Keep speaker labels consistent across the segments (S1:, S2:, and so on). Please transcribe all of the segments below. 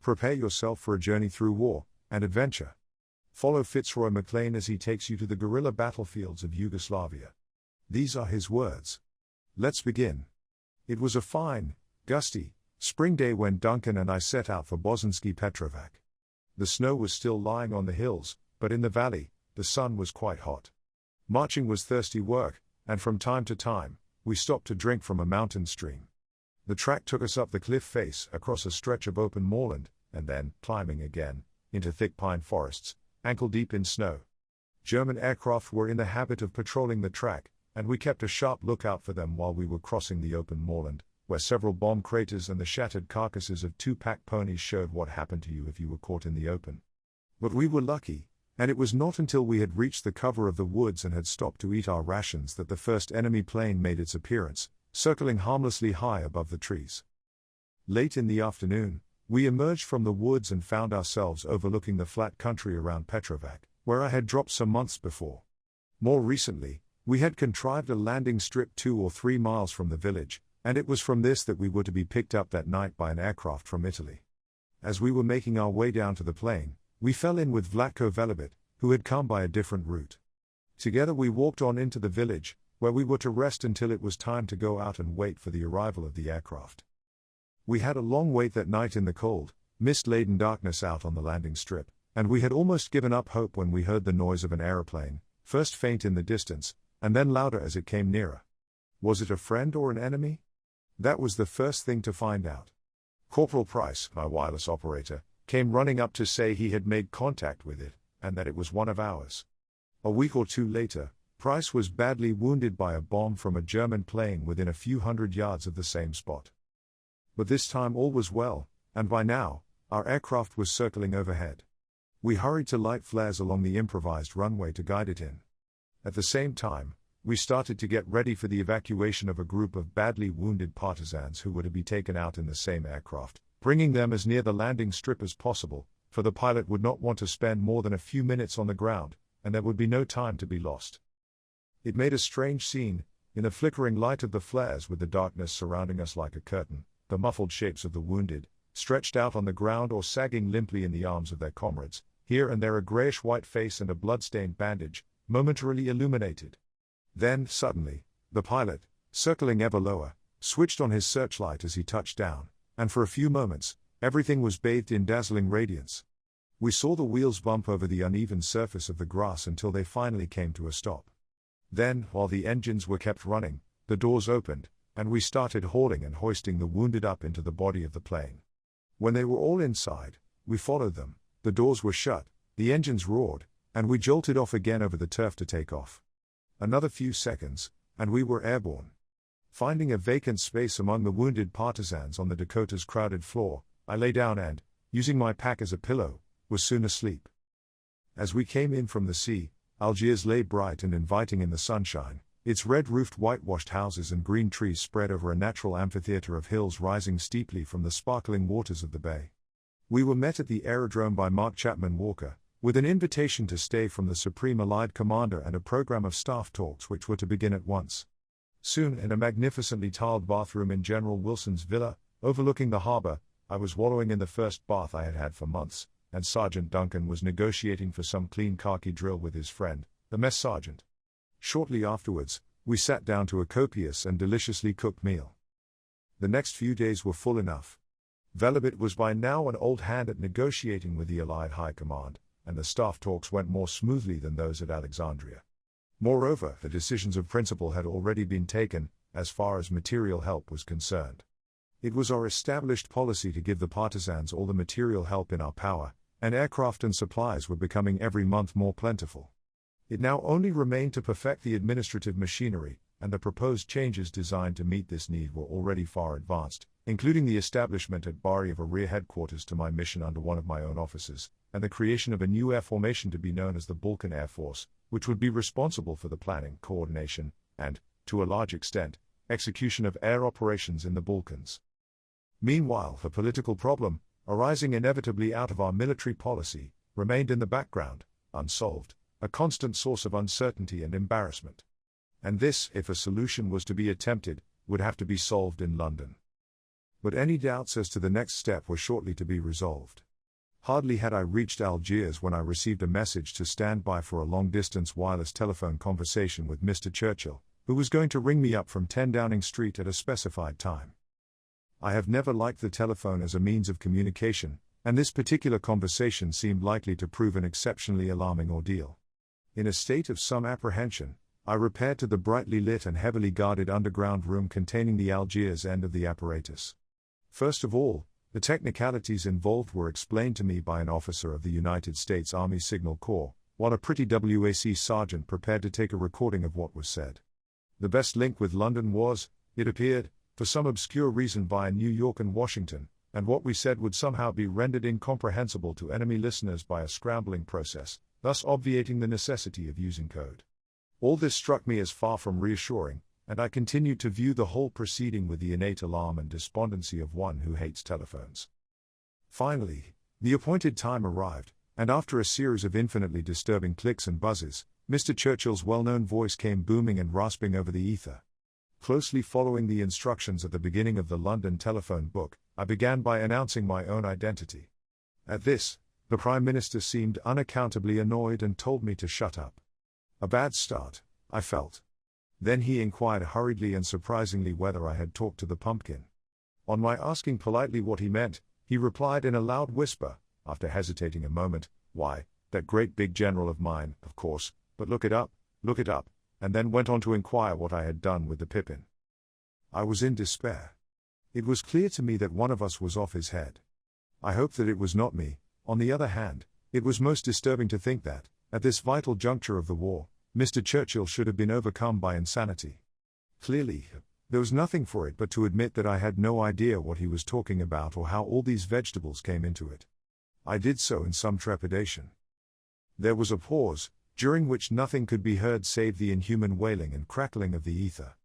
S1: Prepare yourself for a journey through war and adventure. Follow Fitzroy Maclean as he takes you to the guerrilla battlefields of Yugoslavia. These are his words. Let's begin. It was a fine, gusty, spring day when Duncan and I set out for Bosanski Petrovac. The snow was still lying on the hills, but in the valley, the sun was quite hot. Marching was thirsty work, and from time to time, we stopped to drink from a mountain stream. The track took us up the cliff face, across a stretch of open moorland, and then, climbing again, into thick pine forests, ankle-deep in snow. German aircraft were in the habit of patrolling the track, and we kept a sharp lookout for them while we were crossing the open moorland, where several bomb craters and the shattered carcasses of 2 pack ponies showed what happened to you if you were caught in the open. But we were lucky, and it was not until we had reached the cover of the woods and had stopped to eat our rations that the first enemy plane made its appearance, circling harmlessly high above the trees. Late in the afternoon, we emerged from the woods and found ourselves overlooking the flat country around Petrovac, where I had dropped some months before. More recently, we had contrived a landing strip 2 or 3 miles from the village, and it was from this that we were to be picked up that night by an aircraft from Italy. As we were making our way down to the plain, we fell in with Vlatko Velebit, who had come by a different route. Together we walked on into the village, where we were to rest until it was time to go out and wait for the arrival of the aircraft. We had a long wait that night in the cold, mist-laden darkness out on the landing strip, and we had almost given up hope when we heard the noise of an aeroplane, first faint in the distance, and then louder as it came nearer. Was it a friend or an enemy? That was the first thing to find out. Corporal Price, my wireless operator, came running up to say he had made contact with it, and that it was one of ours. A week or two later, Price was badly wounded by a bomb from a German plane within a few hundred yards of the same spot. But this time all was well, and by now, our aircraft was circling overhead. We hurried to light flares along the improvised runway to guide it in. At the same time, we started to get ready for the evacuation of a group of badly wounded partisans who were to be taken out in the same aircraft, bringing them as near the landing strip as possible, for the pilot would not want to spend more than a few minutes on the ground, and there would be no time to be lost. It made a strange scene, in the flickering light of the flares with the darkness surrounding us like a curtain, the muffled shapes of the wounded, stretched out on the ground or sagging limply in the arms of their comrades, here and there a greyish-white face and a blood-stained bandage, momentarily illuminated. Then, suddenly, the pilot, circling ever lower, switched on his searchlight as he touched down, and for a few moments, everything was bathed in dazzling radiance. We saw the wheels bump over the uneven surface of the grass until they finally came to a stop. Then, while the engines were kept running, the doors opened, and we started hauling and hoisting the wounded up into the body of the plane. When they were all inside, we followed them, the doors were shut, the engines roared, and we jolted off again over the turf to take off. Another few seconds, and we were airborne. Finding a vacant space among the wounded partisans on the Dakota's crowded floor, I lay down and, using my pack as a pillow, was soon asleep. As we came in from the sea, Algiers lay bright and inviting in the sunshine, its red-roofed whitewashed houses and green trees spread over a natural amphitheater of hills rising steeply from the sparkling waters of the bay. We were met at the aerodrome by Mark Chapman Walker, with an invitation to stay from the Supreme Allied Commander and a program of staff talks which were to begin at once. Soon, in a magnificently tiled bathroom in General Wilson's villa, overlooking the harbor, I was wallowing in the first bath I had had for months, and Sergeant Duncan was negotiating for some clean khaki drill with his friend, the mess sergeant. Shortly afterwards, we sat down to a copious and deliciously cooked meal. The next few days were full enough. Velebit was by now an old hand at negotiating with the Allied High Command, and the staff talks went more smoothly than those at Alexandria. Moreover, the decisions of principle had already been taken, as far as material help was concerned. It was our established policy to give the partisans all the material help in our power, and aircraft and supplies were becoming every month more plentiful. It now only remained to perfect the administrative machinery, and the proposed changes designed to meet this need were already far advanced, including the establishment at Bari of a rear headquarters to my mission under one of my own officers, and the creation of a new air formation to be known as the Balkan Air Force, which would be responsible for the planning, coordination, and, to a large extent, execution of air operations in the Balkans. Meanwhile, the political problem, arising inevitably out of our military policy, remained in the background, unsolved, a constant source of uncertainty and embarrassment. And this, if a solution was to be attempted, would have to be solved in London. But any doubts as to the next step were shortly to be resolved. Hardly had I reached Algiers when I received a message to stand by for a long-distance wireless telephone conversation with Mr. Churchill, who was going to ring me up from 10 Downing Street at a specified time. I have never liked the telephone as a means of communication, and this particular conversation seemed likely to prove an exceptionally alarming ordeal. In a state of some apprehension, I repaired to the brightly lit and heavily guarded underground room containing the Algiers end of the apparatus. First of all, the technicalities involved were explained to me by an officer of the United States Army Signal Corps, while a pretty WWII sergeant prepared to take a recording of what was said. The best link with London was, it appeared, for some obscure reason via New York and Washington, and what we said would somehow be rendered incomprehensible to enemy listeners by a scrambling process, thus obviating the necessity of using code. All this struck me as far from reassuring, and I continued to view the whole proceeding with the innate alarm and despondency of one who hates telephones. Finally, the appointed time arrived, and after a series of infinitely disturbing clicks and buzzes, Mr. Churchill's well-known voice came booming and rasping over the ether. Closely following the instructions at the beginning of the London telephone book, I began by announcing my own identity. At this, the Prime Minister seemed unaccountably annoyed and told me to shut up. A bad start, I felt. Then he inquired hurriedly and surprisingly whether I had talked to the pumpkin. On my asking politely what he meant, he replied in a loud whisper, after hesitating a moment, "Why, that great big general of mine, of course, but look it up," and then went on to inquire what I had done with the pippin. I was in despair. It was clear to me that one of us was off his head. I hoped that it was not me. On the other hand, it was most disturbing to think that, at this vital juncture of the war, Mr. Churchill should have been overcome by insanity. Clearly, there was nothing for it but to admit that I had no idea what he was talking about or how all these vegetables came into it. I did so in some trepidation. There was a pause, during which nothing could be heard save the inhuman wailing and crackling of the ether.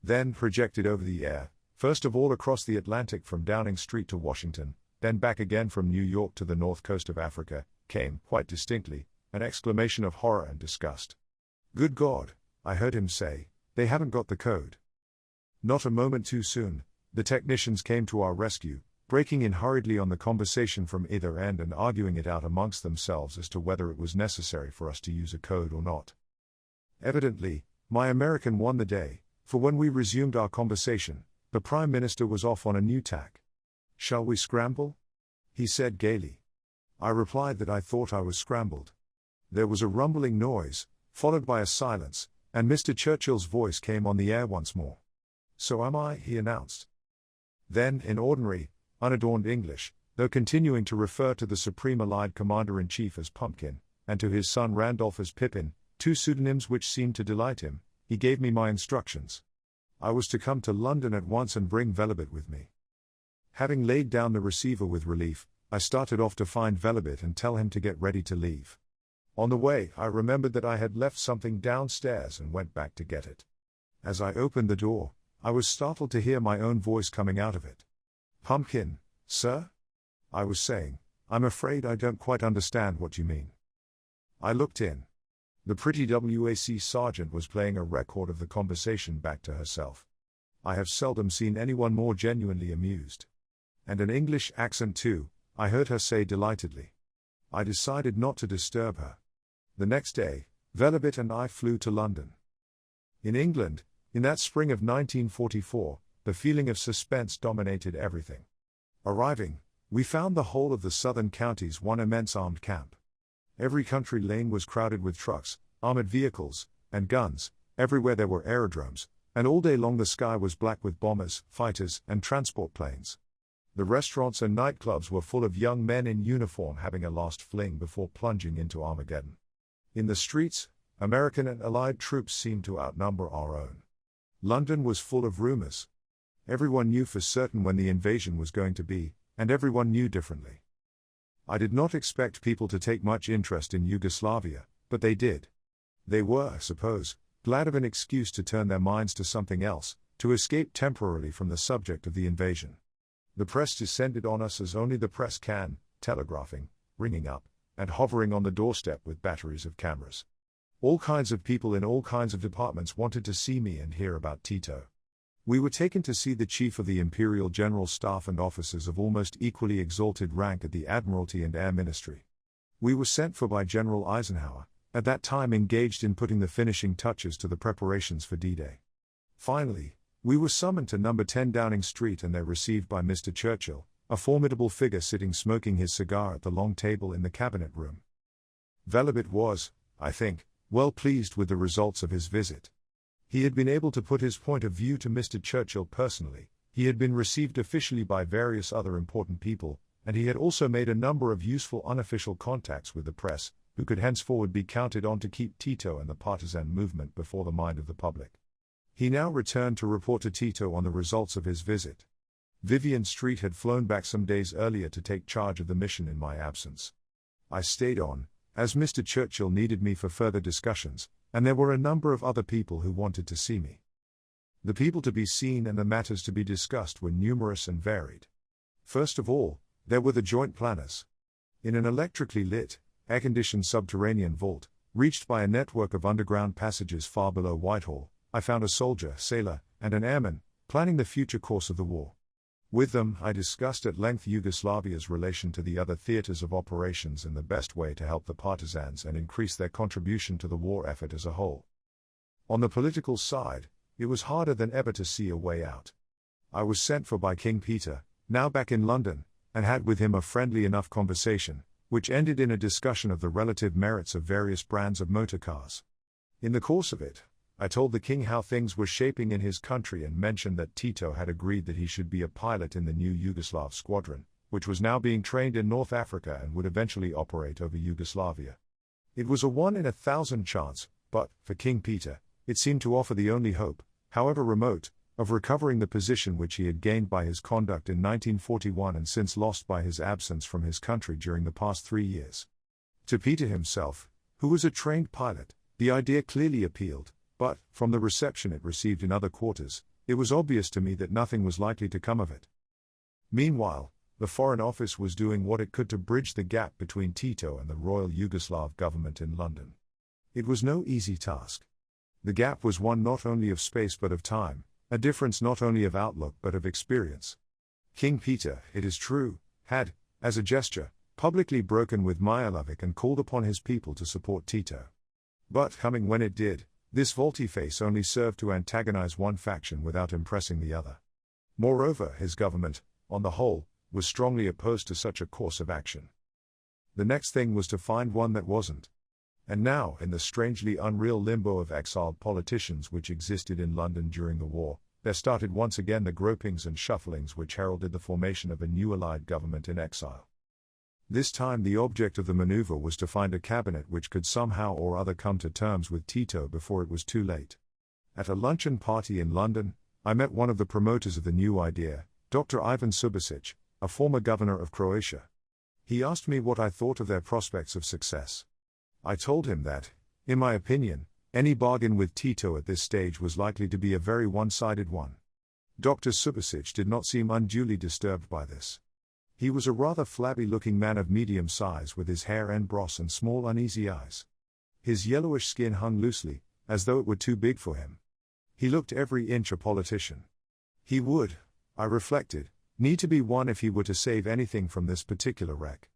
S1: Then, projected over the air, first of all across the Atlantic from Downing Street to Washington, then back again from New York to the north coast of Africa, came, quite distinctly, an exclamation of horror and disgust. "Good God," I heard him say, "they haven't got the code." Not a moment too soon, the technicians came to our rescue, breaking in hurriedly on the conversation from either end and arguing it out amongst themselves as to whether it was necessary for us to use a code or not. Evidently, my American won the day, for when we resumed our conversation, the Prime Minister was off on a new tack. "Shall we scramble?" he said gaily. I replied that I thought I was scrambled. There was a rumbling noise, followed by a silence, and Mr. Churchill's voice came on the air once more. "So am I," he announced. Then, in ordinary, unadorned English, though continuing to refer to the Supreme Allied Commander-in-Chief as Pumpkin, and to his son Randolph as Pippin, two pseudonyms which seemed to delight him, he gave me my instructions. I was to come to London at once and bring Velebit with me. Having laid down the receiver with relief, I started off to find Velebit and tell him to get ready to leave. On the way, I remembered that I had left something downstairs and went back to get it. As I opened the door, I was startled to hear my own voice coming out of it. "Pumpkin, sir?" I was saying, "I'm afraid I don't quite understand what you mean." I looked in. The pretty WAC sergeant was playing a record of the conversation back to herself. I have seldom seen anyone more genuinely amused. "And an English accent too," I heard her say delightedly. I decided not to disturb her. The next day, Velebit and I flew to London. In England, in that spring of 1944, the feeling of suspense dominated everything. Arriving, we found the whole of the southern counties one immense armed camp. Every country lane was crowded with trucks, armored vehicles, and guns. Everywhere there were aerodromes, and all day long the sky was black with bombers, fighters, and transport planes. The restaurants and nightclubs were full of young men in uniform having a last fling before plunging into Armageddon. In the streets, American and Allied troops seemed to outnumber our own. London was full of rumors. Everyone knew for certain when the invasion was going to be, and everyone knew differently. I did not expect people to take much interest in Yugoslavia, but they did. They were, I suppose, glad of an excuse to turn their minds to something else, to escape temporarily from the subject of the invasion. The press descended on us as only the press can, telegraphing, ringing up, and hovering on the doorstep with batteries of cameras. All kinds of people in all kinds of departments wanted to see me and hear about Tito. We were taken to see the chief of the Imperial General Staff and officers of almost equally exalted rank at the Admiralty and Air Ministry. We were sent for by General Eisenhower, at that time engaged in putting the finishing touches to the preparations for D-Day. Finally, we were summoned to number 10 Downing Street and there received by Mr. Churchill, a formidable figure sitting smoking his cigar at the long table in the cabinet room. Velabit was, I think, well pleased with the results of his visit. He had been able to put his point of view to Mr. Churchill personally, he had been received officially by various other important people, and he had also made a number of useful unofficial contacts with the press, who could henceforward be counted on to keep Tito and the partisan movement before the mind of the public. He now returned to report to Tito on the results of his visit. Vivian Street had flown back some days earlier to take charge of the mission in my absence. I stayed on, as Mr. Churchill needed me for further discussions, and there were a number of other people who wanted to see me. The people to be seen and the matters to be discussed were numerous and varied. First of all, there were the joint planners. In an electrically lit, air-conditioned subterranean vault, reached by a network of underground passages far below Whitehall, I found a soldier, sailor, and an airman, planning the future course of the war. With them, I discussed at length Yugoslavia's relation to the other theaters of operations and the best way to help the partisans and increase their contribution to the war effort as a whole. On the political side, it was harder than ever to see a way out. I was sent for by King Peter, now back in London, and had with him a friendly enough conversation, which ended in a discussion of the relative merits of various brands of motor cars. In the course of it, I told the king how things were shaping in his country and mentioned that Tito had agreed that he should be a pilot in the new Yugoslav squadron, which was now being trained in North Africa and would eventually operate over Yugoslavia. It was a 1 in 1,000 chance, but, for King Peter, it seemed to offer the only hope, however remote, of recovering the position which he had gained by his conduct in 1941 and since lost by his absence from his country during the past 3 years. To Peter himself, who was a trained pilot, the idea clearly appealed, but, from the reception it received in other quarters, it was obvious to me that nothing was likely to come of it. Meanwhile, the Foreign Office was doing what it could to bridge the gap between Tito and the Royal Yugoslav government in London. It was no easy task. The gap was one not only of space but of time, a difference not only of outlook but of experience. King Peter, it is true, had, as a gesture, publicly broken with Milojevic and called upon his people to support Tito. But, coming when it did, this volte-face only served to antagonize one faction without impressing the other. Moreover, his government, on the whole, was strongly opposed to such a course of action. The next thing was to find one that wasn't. And now, in the strangely unreal limbo of exiled politicians which existed in London during the war, there started once again the gropings and shufflings which heralded the formation of a new Allied government in exile. This time the object of the maneuver was to find a cabinet which could somehow or other come to terms with Tito before it was too late. At a luncheon party in London, I met one of the promoters of the new idea, Dr. Ivan Subasic, a former governor of Croatia. He asked me what I thought of their prospects of success. I told him that, in my opinion, any bargain with Tito at this stage was likely to be a very one-sided one. Dr. Subasic did not seem unduly disturbed by this. He was a rather flabby-looking man of medium size with his hair en brosse and small uneasy eyes. His yellowish skin hung loosely, as though it were too big for him. He looked every inch a politician. He would, I reflected, need to be one if he were to save anything from this particular wreck.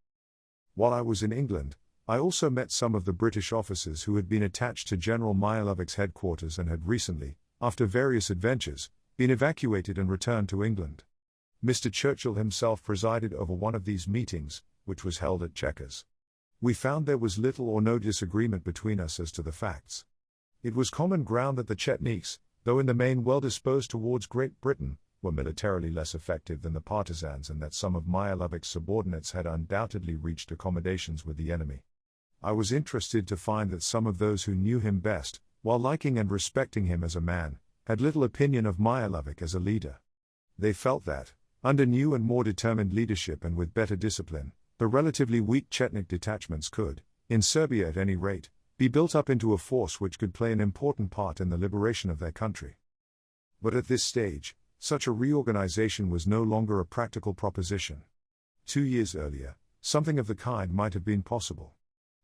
S1: While I was in England, I also met some of the British officers who had been attached to General Milojevic's headquarters and had recently, after various adventures, been evacuated and returned to England. Mr. Churchill himself presided over one of these meetings, which was held at Chequers. We found there was little or no disagreement between us as to the facts. It was common ground that the Chetniks, though in the main well disposed towards Great Britain, were militarily less effective than the partisans and that some of Milojevic's subordinates had undoubtedly reached accommodations with the enemy. I was interested to find that some of those who knew him best, while liking and respecting him as a man, had little opinion of Milojevic as a leader. They felt that, under new and more determined leadership and with better discipline, the relatively weak Chetnik detachments could, in Serbia at any rate, be built up into a force which could play an important part in the liberation of their country. But at this stage, such a reorganization was no longer a practical proposition. 2 years earlier, something of the kind might have been possible.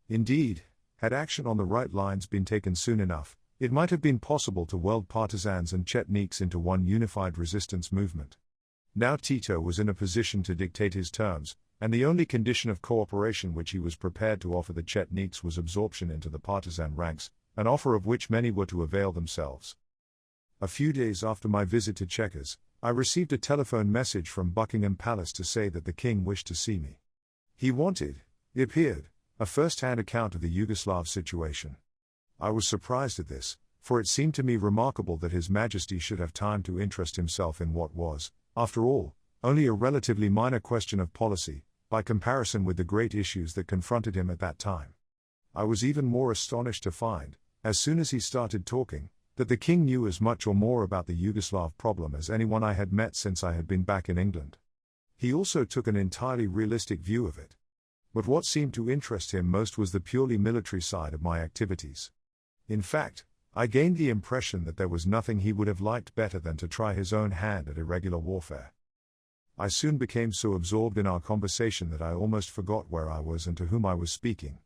S1: Indeed, had action on the right lines been taken soon enough, It might have been possible to weld partisans and Chetniks into one unified resistance movement. Now Tito was in a position to dictate his terms, and the only condition of cooperation which he was prepared to offer the Chetniks was absorption into the partisan ranks, an offer of which many were to avail themselves. A few days after my visit to Chequers, I received a telephone message from Buckingham Palace to say that the king wished to see me. He wanted, it appeared, a first-hand account of the Yugoslav situation. I was surprised at this, for it seemed to me remarkable that His Majesty should have time to interest himself in what was, after all, only a relatively minor question of policy, by comparison with the great issues that confronted him at that time. I was even more astonished to find, as soon as he started talking, that the king knew as much or more about the Yugoslav problem as anyone I had met since I had been back in England. He also took an entirely realistic view of it. But what seemed to interest him most was the purely military side of my activities. In fact, I gained the impression that there was nothing he would have liked better than to try his own hand at irregular warfare. I soon became so absorbed in our conversation that I almost forgot where I was and to whom I was speaking.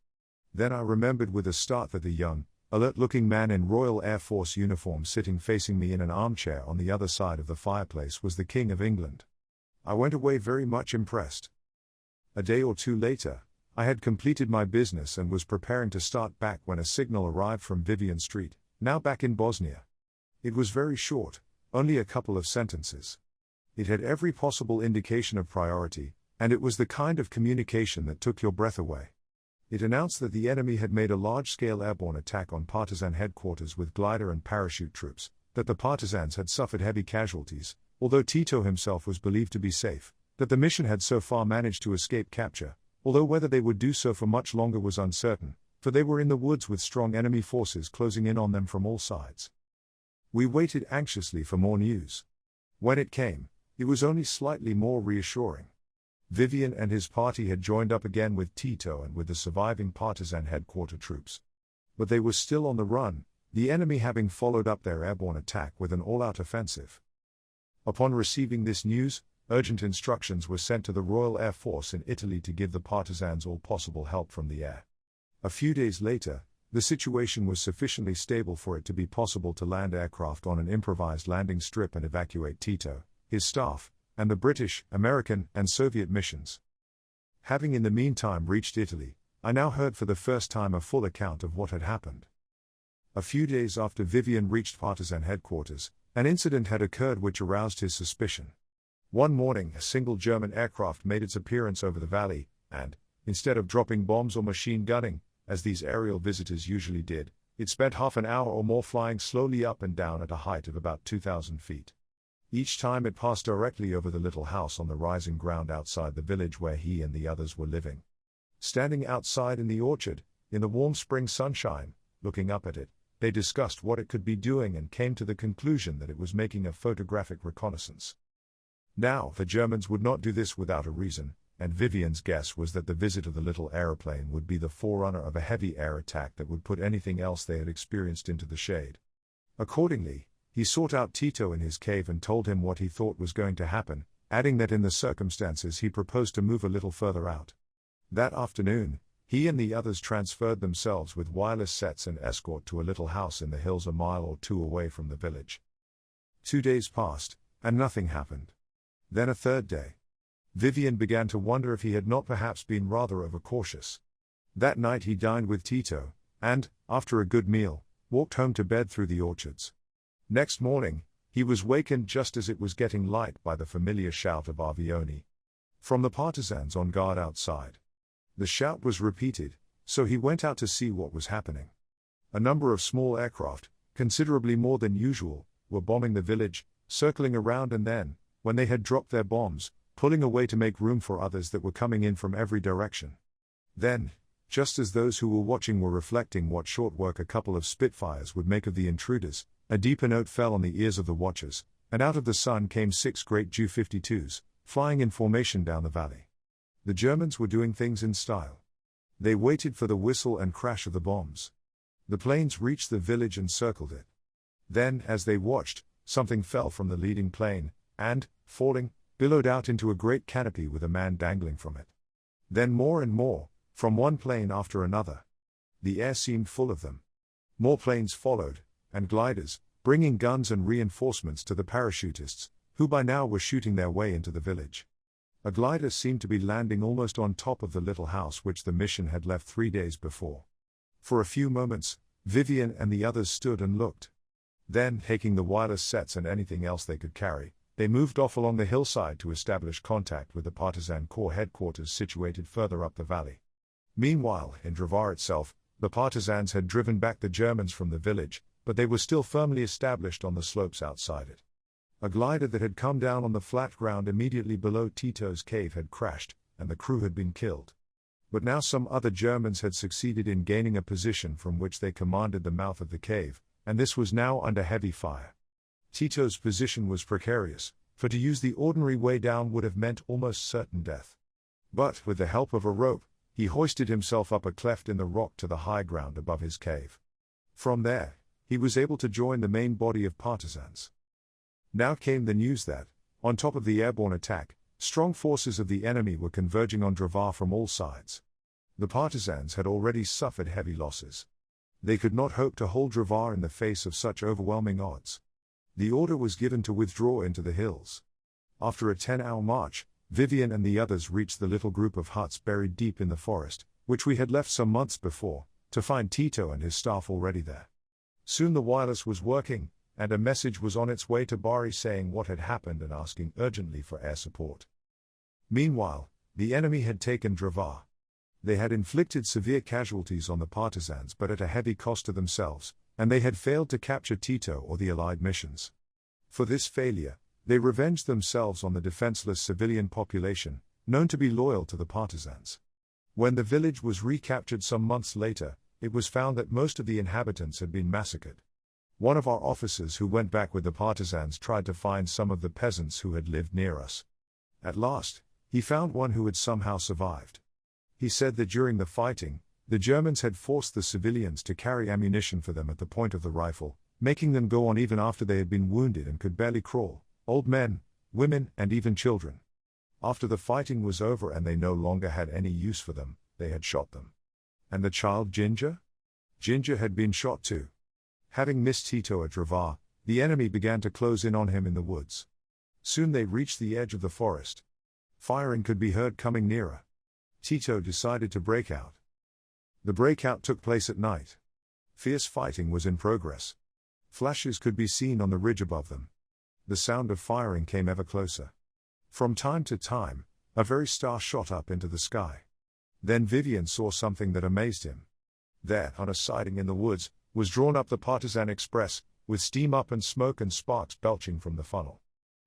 S1: Then I remembered with a start that the young, alert-looking man in Royal Air Force uniform sitting facing me in an armchair on the other side of the fireplace was the King of England. I went away very much impressed. A day or two later, I had completed my business and was preparing to start back when a signal arrived from Vivian Street, now back in Bosnia. It was very short, only a couple of sentences. It had every possible indication of priority, and it was the kind of communication that took your breath away. It announced that the enemy had made a large-scale airborne attack on partisan headquarters with glider and parachute troops, that the partisans had suffered heavy casualties, although Tito himself was believed to be safe, that the mission had so far managed to escape capture, although whether they would do so for much longer was uncertain, for they were in the woods with strong enemy forces closing in on them from all sides. We waited anxiously for more news. When it came, it was only slightly more reassuring. Vivian and his party had joined up again with Tito and with the surviving partisan headquarter troops. But they were still on the run, the enemy having followed up their airborne attack with an all-out offensive. Upon receiving this news, urgent instructions were sent to the Royal Air Force in Italy to give the partisans all possible help from the air. A few days later, the situation was sufficiently stable for it to be possible to land aircraft on an improvised landing strip and evacuate Tito, his staff, and the British, American, and Soviet missions. Having in the meantime reached Italy, I now heard for the first time a full account of what had happened. A few days after Vivian reached partisan headquarters, an incident had occurred which aroused his suspicion. One morning, a single German aircraft made its appearance over the valley, and, instead of dropping bombs or machine gunning, as these aerial visitors usually did, it spent half an hour or more flying slowly up and down at a height of about 2,000 feet. Each time it passed directly over the little house on the rising ground outside the village where he and the others were living. Standing outside in the orchard, in the warm spring sunshine, looking up at it, they discussed what it could be doing and came to the conclusion that it was making a photographic reconnaissance. Now, the Germans would not do this without a reason, and Vivian's guess was that the visit of the little aeroplane would be the forerunner of a heavy air attack that would put anything else they had experienced into the shade. Accordingly, he sought out Tito in his cave and told him what he thought was going to happen, adding that in the circumstances he proposed to move a little further out. That afternoon, he and the others transferred themselves with wireless sets and escort to a little house in the hills a mile or two away from the village. 2 days passed, and nothing happened. Then a third day. Vivian began to wonder if he had not perhaps been rather overcautious. That night he dined with Tito, and, after a good meal, walked home to bed through the orchards. Next morning, he was wakened just as it was getting light by the familiar shout of Arvioni from the partisans on guard outside. The shout was repeated, so he went out to see what was happening. A number of small aircraft, considerably more than usual, were bombing the village, circling around and then, when they had dropped their bombs, pulling away to make room for others that were coming in from every direction. Then, just as those who were watching were reflecting what short work a couple of Spitfires would make of the intruders, a deeper note fell on the ears of the watchers, and out of the sun came 6 great Ju-52s, flying in formation down the valley. The Germans were doing things in style. They waited for the whistle and crash of the bombs. The planes reached the village and circled it. Then, as they watched, something fell from the leading plane, and, falling, billowed out into a great canopy with a man dangling from it. Then more and more, from one plane after another. The air seemed full of them. More planes followed, and gliders, bringing guns and reinforcements to the parachutists, who by now were shooting their way into the village. A glider seemed to be landing almost on top of the little house which the mission had left 3 days before. For a few moments, Vivian and the others stood and looked. Then, taking the wireless sets and anything else they could carry, they moved off along the hillside to establish contact with the Partisan Corps headquarters situated further up the valley. Meanwhile, in Drvar itself, the partisans had driven back the Germans from the village, but they were still firmly established on the slopes outside it. A glider that had come down on the flat ground immediately below Tito's cave had crashed, and the crew had been killed. But now some other Germans had succeeded in gaining a position from which they commanded the mouth of the cave, and this was now under heavy fire. Tito's position was precarious, for to use the ordinary way down would have meant almost certain death. But, with the help of a rope, he hoisted himself up a cleft in the rock to the high ground above his cave. From there, he was able to join the main body of partisans. Now came the news that, on top of the airborne attack, strong forces of the enemy were converging on Drvar from all sides. The partisans had already suffered heavy losses. They could not hope to hold Drvar in the face of such overwhelming odds. The order was given to withdraw into the hills. After a 10-hour march, Vivian and the others reached the little group of huts buried deep in the forest, which we had left some months before, to find Tito and his staff already there. Soon the wireless was working, and a message was on its way to Bari saying what had happened and asking urgently for air support. Meanwhile, the enemy had taken Drvar. They had inflicted severe casualties on the partisans but at a heavy cost to themselves, and they had failed to capture Tito or the Allied missions. For this failure, they revenged themselves on the defenseless civilian population, known to be loyal to the partisans. When the village was recaptured some months later, it was found that most of the inhabitants had been massacred. One of our officers who went back with the partisans tried to find some of the peasants who had lived near us. At last, he found one who had somehow survived. He said that during the fighting, the Germans had forced the civilians to carry ammunition for them at the point of the rifle, making them go on even after they had been wounded and could barely crawl, old men, women, and even children. After the fighting was over and they no longer had any use for them, they had shot them. And the child Ginger? Ginger had been shot too. Having missed Tito at Drvar, the enemy began to close in on him in the woods. Soon they reached the edge of the forest. Firing could be heard coming nearer. Tito decided to break out. The breakout took place at night. Fierce fighting was in progress. Flashes could be seen on the ridge above them. The sound of firing came ever closer. From time to time, a very star shot up into the sky. Then Vivian saw something that amazed him. There, on a siding in the woods, was drawn up the Partisan Express, with steam up and smoke and sparks belching from the funnel.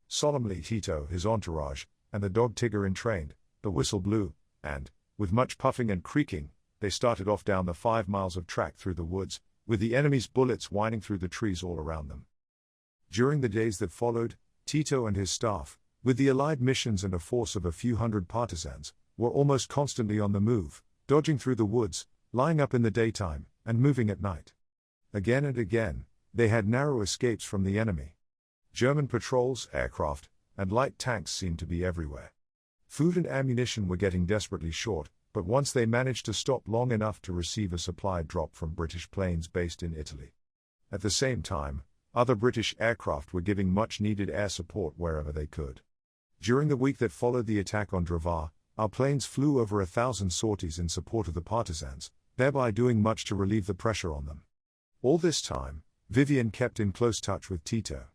S1: Solemnly Tito, his entourage, and the dog Tigger entrained, the whistle blew, and, with much puffing and creaking, they started off down the 5 miles of track through the woods, with the enemy's bullets whining through the trees all around them. During the days that followed, Tito and his staff, with the Allied missions and a force of a few hundred partisans, were almost constantly on the move, dodging through the woods, lying up in the daytime, and moving at night. Again and again, they had narrow escapes from the enemy. German patrols, aircraft, and light tanks seemed to be everywhere. Food and ammunition were getting desperately short, but once they managed to stop long enough to receive a supply drop from British planes based in Italy. At the same time, other British aircraft were giving much-needed air support wherever they could. During the week that followed the attack on Drvar, our planes flew over 1,000 sorties in support of the partisans, thereby doing much to relieve the pressure on them. All this time, Vivian kept in close touch with Tito.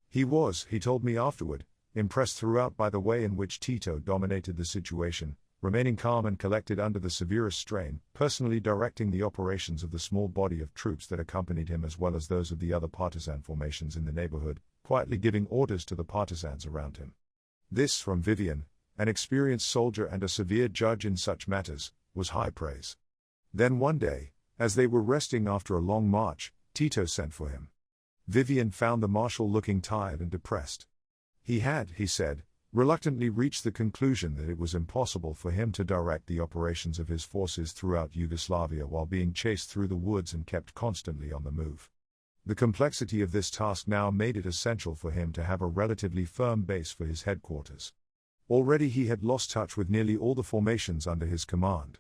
S1: He was, he told me afterward, impressed throughout by the way in which Tito dominated the situation, remaining calm and collected under the severest strain, personally directing the operations of the small body of troops that accompanied him as well as those of the other partisan formations in the neighborhood, quietly giving orders to the partisans around him. This, from Vivian, an experienced soldier and a severe judge in such matters, was high praise. Then one day, as they were resting after a long march, Tito sent for him. Vivian found the marshal looking tired and depressed. He had, he said, reluctantly reached the conclusion that it was impossible for him to direct the operations of his forces throughout Yugoslavia while being chased through the woods and kept constantly on the move. The complexity of this task now made it essential for him to have a relatively firm base for his headquarters. Already he had lost touch with nearly all the formations under his command.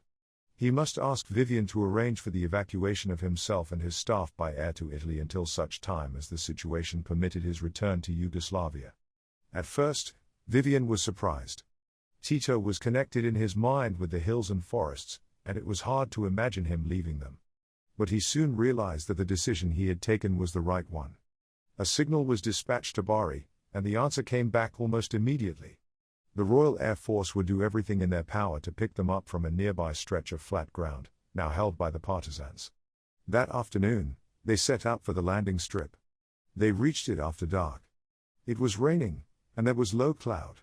S1: He must ask Vivian to arrange for the evacuation of himself and his staff by air to Italy until such time as the situation permitted his return to Yugoslavia. At first, Vivian was surprised. Tito was connected in his mind with the hills and forests, and it was hard to imagine him leaving them. But he soon realized that the decision he had taken was the right one. A signal was dispatched to Bari, and the answer came back almost immediately. The Royal Air Force would do everything in their power to pick them up from a nearby stretch of flat ground, now held by the partisans. That afternoon, they set out for the landing strip. They reached it after dark. It was raining, and there was low cloud.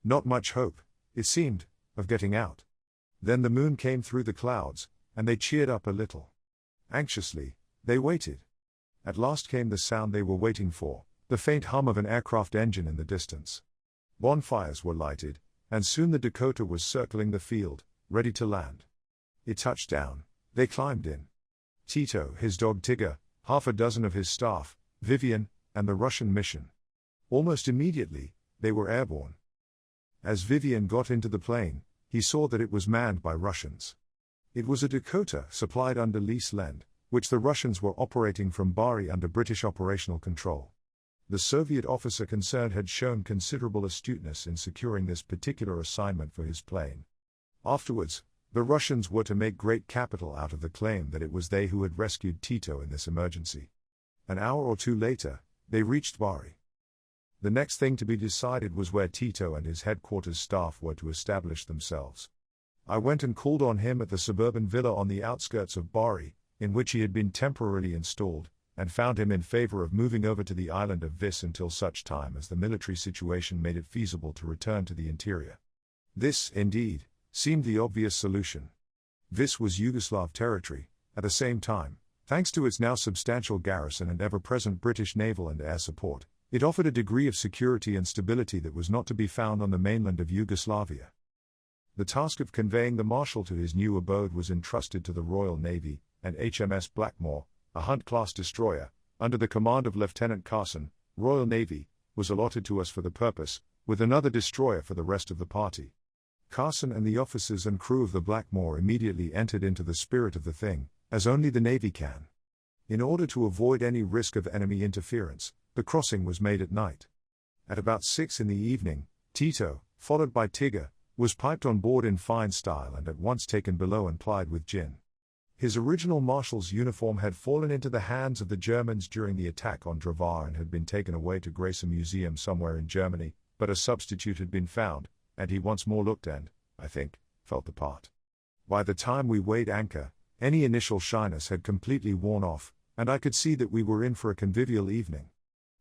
S1: Not much hope, it seemed, of getting out. Then the moon came through the clouds, and they cheered up a little. Anxiously, they waited. At last came the sound they were waiting for, the faint hum of an aircraft engine in the distance. Bonfires were lighted, and soon the Dakota was circling the field, ready to land. It touched down, they climbed in. Tito, his dog Tigger, half a dozen of his staff, Vivian, and the Russian mission. Almost immediately, they were airborne. As Vivian got into the plane, he saw that it was manned by Russians. It was a Dakota supplied under lease land, which the Russians were operating from Bari under British operational control. The Soviet officer concerned had shown considerable astuteness in securing this particular assignment for his plane. Afterwards, the Russians were to make great capital out of the claim that it was they who had rescued Tito in this emergency. An hour or two later, they reached Bari. The next thing to be decided was where Tito and his headquarters staff were to establish themselves. I went and called on him at the suburban villa on the outskirts of Bari, in which he had been temporarily installed, and found him in favor of moving over to the island of Vis until such time as the military situation made it feasible to return to the interior. This, indeed, seemed the obvious solution. Vis was Yugoslav territory. At the same time, thanks to its now substantial garrison and ever-present British naval and air support, it offered a degree of security and stability that was not to be found on the mainland of Yugoslavia. The task of conveying the Marshal to his new abode was entrusted to the Royal Navy, and HMS Blackmore, a Hunt-class destroyer, under the command of Lieutenant Carson, Royal Navy, was allotted to us for the purpose, with another destroyer for the rest of the party. Carson and the officers and crew of the Blackmore immediately entered into the spirit of the thing, as only the Navy can. In order to avoid any risk of enemy interference, the crossing was made at night. At about 6 in the evening, Tito, followed by Tigger, was piped on board in fine style and at once taken below and plied with gin. His original marshal's uniform had fallen into the hands of the Germans during the attack on Drvar and had been taken away to grace a museum somewhere in Germany, but a substitute had been found, and he once more looked and, I think, felt the part. By the time we weighed anchor, any initial shyness had completely worn off, and I could see that we were in for a convivial evening.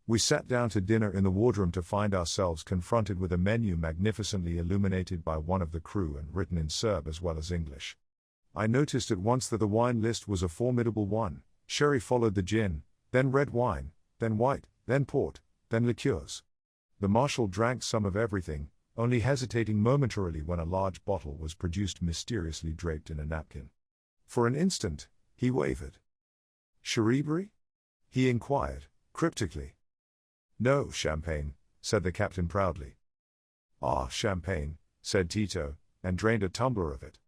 S1: We sat down to dinner in the wardroom to find ourselves confronted with a menu magnificently illuminated by one of the crew and written in Serb as well as English. I noticed at once that the wine list was a formidable one. Sherry followed the gin, then red wine, then white, then port, then liqueurs. The Marshal drank some of everything, only hesitating momentarily when a large bottle was produced mysteriously draped in a napkin. For an instant, he wavered. "Shrewsbury?" he inquired, cryptically. "No, champagne," said the captain proudly. "Ah, champagne," said Tito, and drained a tumbler of it.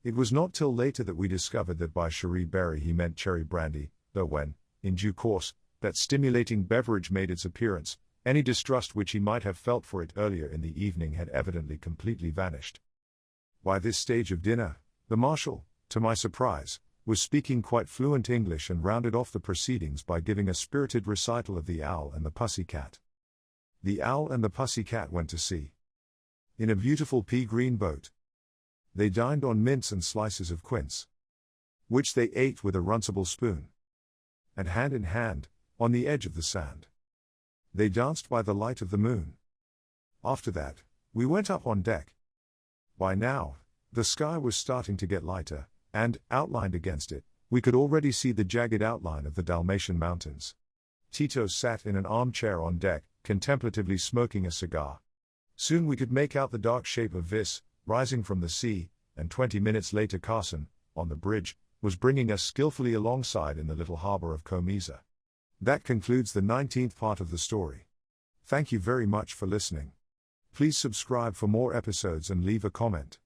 S1: It was not till later that we discovered that by Shrewsbury he meant cherry brandy, though when, in due course, that stimulating beverage made its appearance, any distrust which he might have felt for it earlier in the evening had evidently completely vanished. By this stage of dinner, the Marshal, to my surprise, was speaking quite fluent English and rounded off the proceedings by giving a spirited recital of The Owl and the Pussy Cat. The Owl and the Pussy Cat went to sea in a beautiful pea-green boat. They dined on mince and slices of quince, which they ate with a runcible spoon. And hand in hand, on the edge of the sand, they danced by the light of the moon. After that, we went up on deck. By now, the sky was starting to get lighter, and, outlined against it, we could already see the jagged outline of the Dalmatian mountains. Tito sat in an armchair on deck, contemplatively smoking a cigar. Soon we could make out the dark shape of Vis, rising from the sea, and 20 minutes later Carson, on the bridge, was bringing us skillfully alongside in the little harbor of Komiža. That concludes the 19th part of the story. Thank you very much for listening. Please subscribe for more episodes and leave a comment.